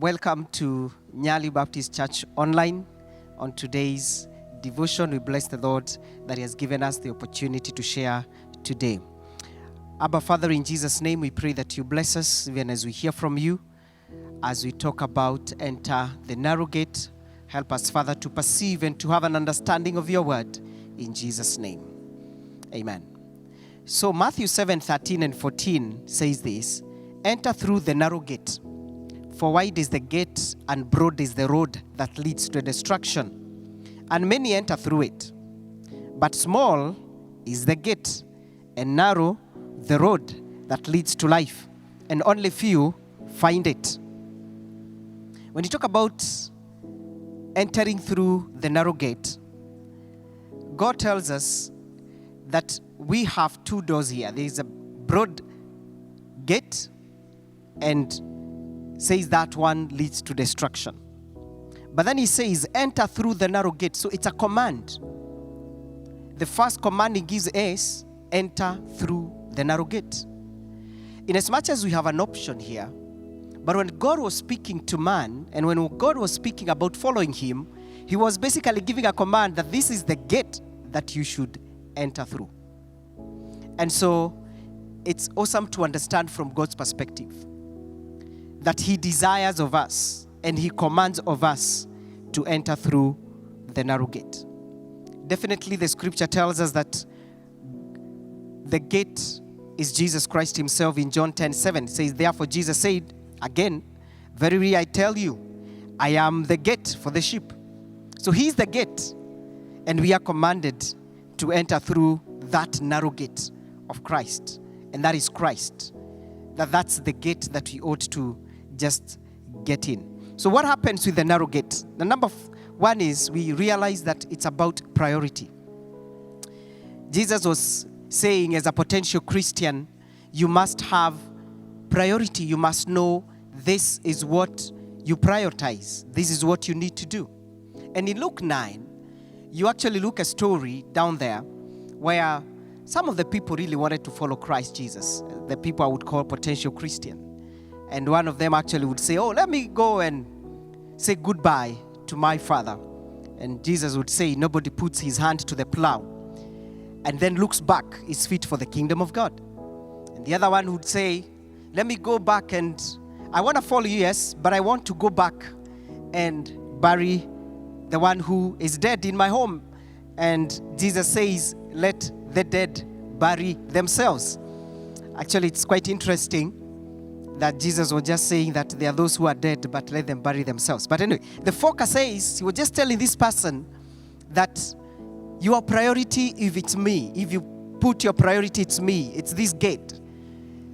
Welcome to Nyali Baptist Church Online. On today's devotion, we bless the Lord that He has given us the opportunity to share today. Abba, Father, in Jesus' name, we pray that you bless us even as we hear from you, as we talk about enter the narrow gate. Help us, Father, to perceive and to have an understanding of your word. In Jesus' name, amen. So Matthew 7:13 and 14 says this: enter through the narrow gate. For wide is the gate and broad is the road that leads to destruction, and many enter through it. But small is the gate, and narrow the road that leads to life, and only few find it. When you talk about entering through the narrow gate, God tells us that we have two doors here. There is a broad gate, and says that one leads to destruction. But then he says, enter through the narrow gate. So it's a command. The first command he gives is, enter through the narrow gate. In as much as we have an option here, but when God was speaking to man, and when God was speaking about following him, he was basically giving a command that this is the gate that you should enter through. And so it's awesome to understand from God's perspective that he desires of us and he commands of us to enter through the narrow gate. Definitely the scripture tells us that the gate is Jesus Christ himself. In John 10:7 says, therefore Jesus said again, verily I tell you, I am the gate for the sheep. So he's the gate, and we are commanded to enter through that narrow gate of Christ, and that is Christ. That's the gate that we ought to just get in. So what happens with the narrow gate? The number one is we realize that it's about priority. Jesus was saying, as a potential Christian, you must have priority. You must know this is what you prioritize. This is what you need to do. And in Luke 9, you actually look a story down there where some of the people really wanted to follow Christ Jesus, the people I would call potential Christian. And one of them actually would say, oh, let me go and say goodbye to my father. And Jesus would say, nobody puts his hand to the plow and then looks back is fit for the kingdom of God. And the other one would say, let me go back and I want to follow you, yes, but I want to go back and bury the one who is dead in my home. And Jesus says, let the dead bury themselves. Actually, it's quite interesting that Jesus was just saying that there are those who are dead, but let them bury themselves. But anyway, the focus is, he was just telling this person that your priority, if it's me, if you put your priority, it's me, it's this gate,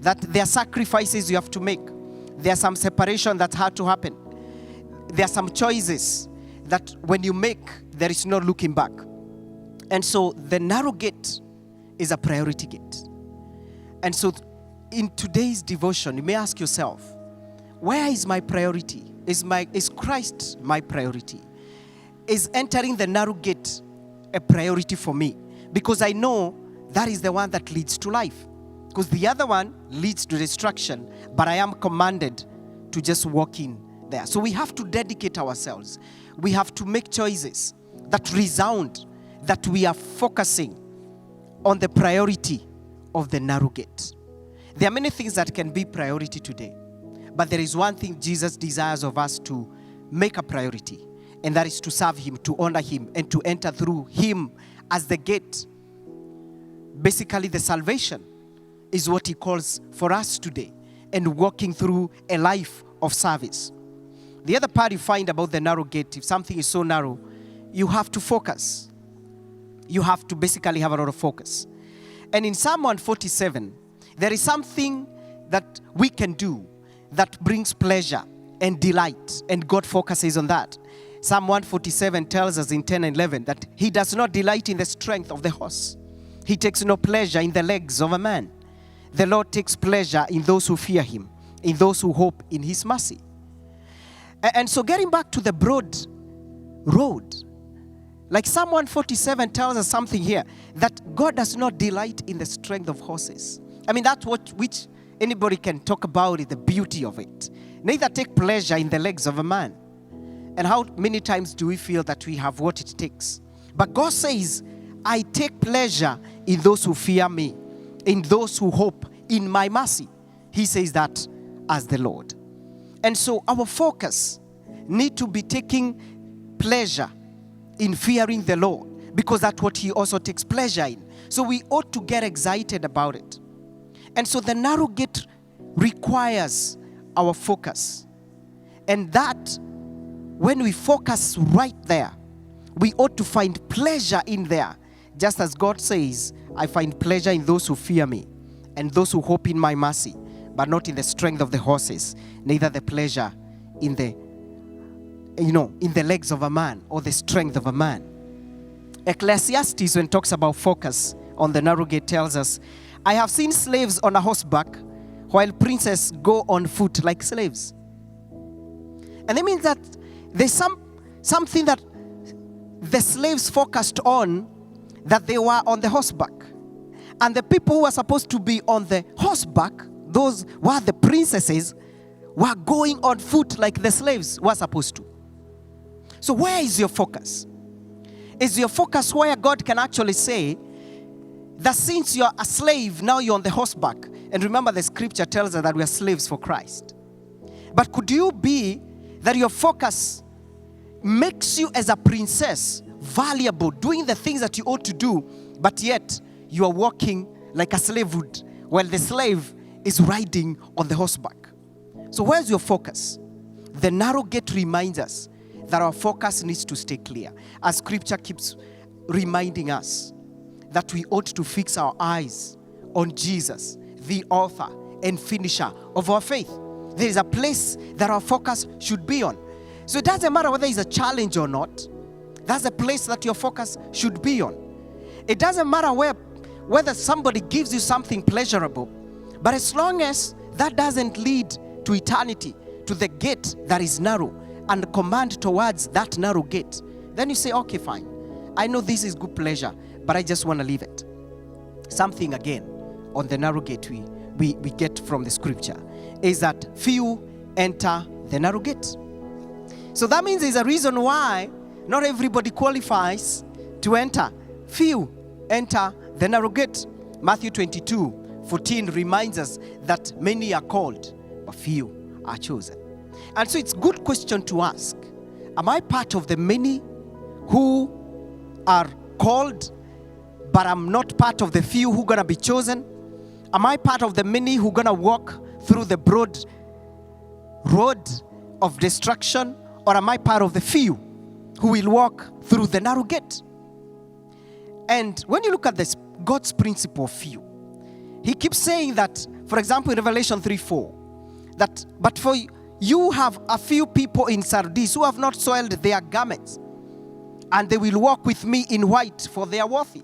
that there are sacrifices you have to make. There's some separation that had to happen. There are some choices that when you make, there is no looking back. And so the narrow gate is a priority gate. And so in today's devotion, you may ask yourself, where is my priority? Is Christ my priority? Is entering the narrow gate a priority for me? Because I know that is the one that leads to life. Because the other one leads to destruction, but I am commanded to just walk in there. So we have to dedicate ourselves. We have to make choices that resound, that we are focusing on the priority of the narrow gate. There are many things that can be priority today, but there is one thing Jesus desires of us to make a priority, and that is to serve him, to honor him, and to enter through him as the gate. Basically, the salvation is what he calls for us today, and walking through a life of service. The other part you find about the narrow gate, if something is so narrow, you have to focus. You have to basically have a lot of focus. And in Psalm 147, there is something that we can do that brings pleasure and delight, and God focuses on that. Psalm 147 tells us in 10 and 11 that he does not delight in the strength of the horse. He takes no pleasure in the legs of a man. The Lord takes pleasure in those who fear him, in those who hope in his mercy. And so getting back to the broad road, like Psalm 147 tells us something here, that God does not delight in the strength of horses. I mean, that's which anybody can talk about, is the beauty of it. neither take pleasure in the legs of a man. And how many times do we feel that we have what it takes? But God says, I take pleasure in those who fear me, in those who hope in my mercy. He says that as the Lord. And so our focus need to be taking pleasure in fearing the Lord, because that's what he also takes pleasure in. So we ought to get excited about it. And so the narrow gate requires our focus. And that, when we focus right there, we ought to find pleasure in there. Just as God says, I find pleasure in those who fear me and those who hope in my mercy, but not in the strength of the horses, neither the pleasure in the, in the legs of a man or the strength of a man. Ecclesiastes, when it talks about focus on the narrow gate, tells us, I have seen slaves on a horseback, while princes go on foot like slaves. And that means that there's something that the slaves focused on, that they were on the horseback. And the people who were supposed to be on the horseback, those were the princesses, were going on foot like the slaves were supposed to. So where is your focus? Is your focus where God can actually say that since you're a slave, now you're on the horseback? And remember, the scripture tells us that we are slaves for Christ. But could you be that your focus makes you as a princess valuable, doing the things that you ought to do, but yet you are walking like a slave would, while the slave is riding on the horseback? So where's your focus? The narrow gate reminds us that our focus needs to stay clear, as scripture keeps reminding us that we ought to fix our eyes on Jesus, the author and finisher of our faith. There is a place that our focus should be on. So it doesn't matter whether it's a challenge or not. That's a place that your focus should be on. It doesn't matter whether somebody gives you something pleasurable, but as long as that doesn't lead to eternity, to the gate that is narrow, and command towards that narrow gate, then you say, okay, fine. I know this is good pleasure, but I just want to leave it. Something again on the narrow gate we get from the scripture is that few enter the narrow gate. So that means there's a reason why not everybody qualifies to enter. Few enter the narrow gate. Matthew 22:14 reminds us that many are called, but few are chosen. And so it's a good question to ask. Am I part of the many who are called, but I'm not part of the few who are going to be chosen? Am I part of the many who are going to walk through the broad road of destruction? Or am I part of the few who will walk through the narrow gate? And when you look at this, God's principle of few, he keeps saying that, for example, in Revelation 3:4, that, but for you have a few people in Sardis who have not soiled their garments, and they will walk with me in white, for they are worthy.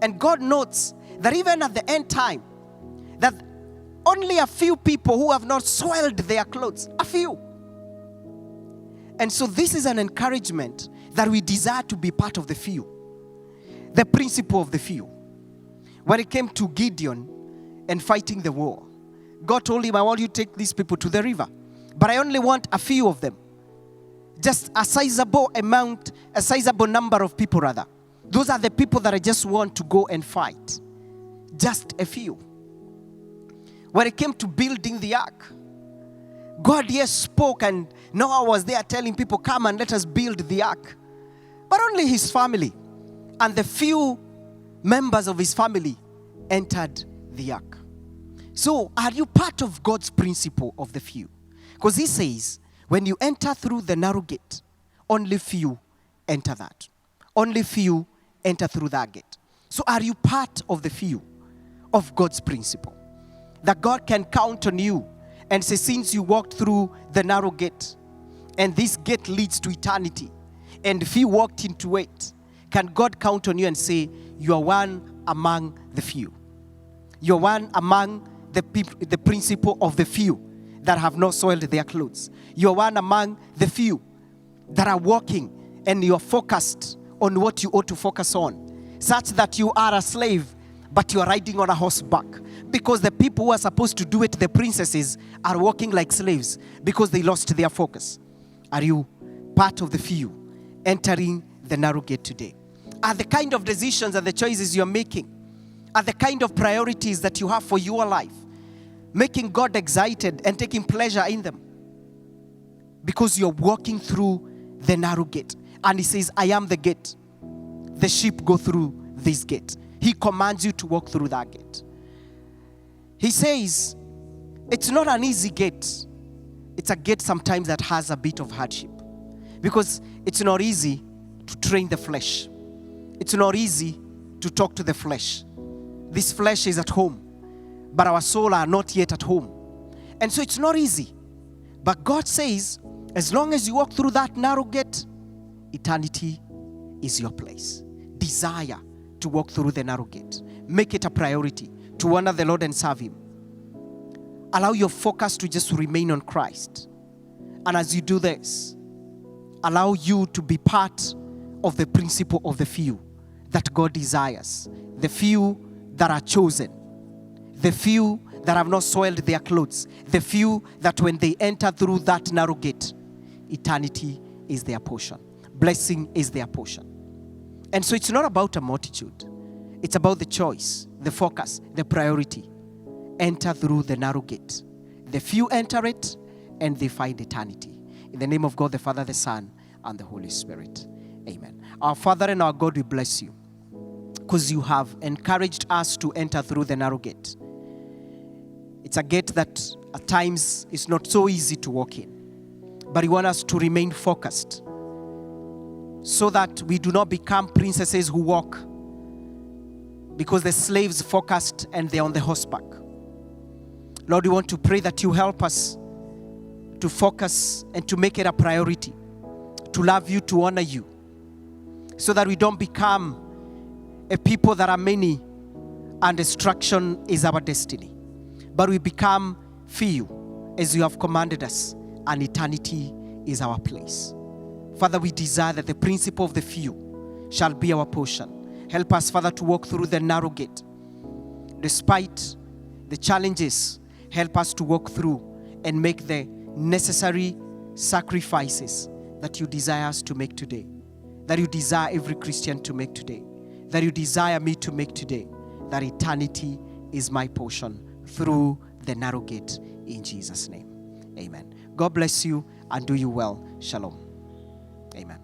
And God notes that even at the end time, that only a few people who have not soiled their clothes, a few. And so this is an encouragement that we desire to be part of the few. The principle of the few. When it came to Gideon and fighting the war, God told him, I want you to take these people to the river, but I only want a few of them. Just a sizable amount, a sizable number of people rather. Those are the people that I just want to go and fight. Just a few. When it came to building the ark, God, yes, spoke, and Noah was there telling people, come and let us build the ark. But only his family and the few members of his family entered the ark. So are you part of God's principle of the few? Because he says, when you enter through the narrow gate, only few enter that. Only few enter through that gate. So are you part of the few of God's principle? That God can count on you and say, since you walked through the narrow gate, and this gate leads to eternity, and if you walked into it, can God count on you and say, you are one among the few? You're one among the people, the principle of the few that have not soiled their clothes. You're one among the few that are walking, and you're focused on what you ought to focus on, such that you are a slave, but you are riding on a horseback, because the people who are supposed to do it, the princesses, are walking like slaves because they lost their focus. Are you part of the few entering the narrow gate today? Are the kind of decisions and the choices you're making, are the kind of priorities that you have for your life, making God excited and taking pleasure in them? Because you're walking through the narrow gate. And he says, I am the gate. The sheep go through this gate. He commands you to walk through that gate. He says, it's not an easy gate. It's a gate sometimes that has a bit of hardship. Because it's not easy to train the flesh. It's not easy to talk to the flesh. This flesh is at home, but our soul are not yet at home. And so it's not easy. But God says, as long as you walk through that narrow gate, eternity is your place. Desire to walk through the narrow gate. Make it a priority to honor the Lord and serve Him. Allow your focus to just remain on Christ. And as you do this, allow you to be part of the principle of the few that God desires. The few that are chosen. The few that have not soiled their clothes. The few that when they enter through that narrow gate, eternity is their portion. Blessing is their portion. And so it's not about a multitude. It's about the choice, the focus, the priority. Enter through the narrow gate. The few enter it and they find eternity. In the name of God, the Father, the Son, and the Holy Spirit. Amen. Our Father and our God, we bless you because you have encouraged us to enter through the narrow gate. It's a gate that at times is not so easy to walk in. But you want us to remain focused so that we do not become princesses who walk because the slaves focused and they're on the horseback. Lord, we want to pray that you help us to focus and to make it a priority, to love you, to honor you, so that we don't become a people that are many and destruction is our destiny. But we become few as you have commanded us, and eternity is our place. Father, we desire that the principle of the few shall be our portion. Help us, Father, to walk through the narrow gate. Despite the challenges, help us to walk through and make the necessary sacrifices that you desire us to make today, that you desire every Christian to make today, that you desire me to make today, that eternity is my portion through the narrow gate in Jesus' name. Amen. God bless you and do you well. Shalom. Amen.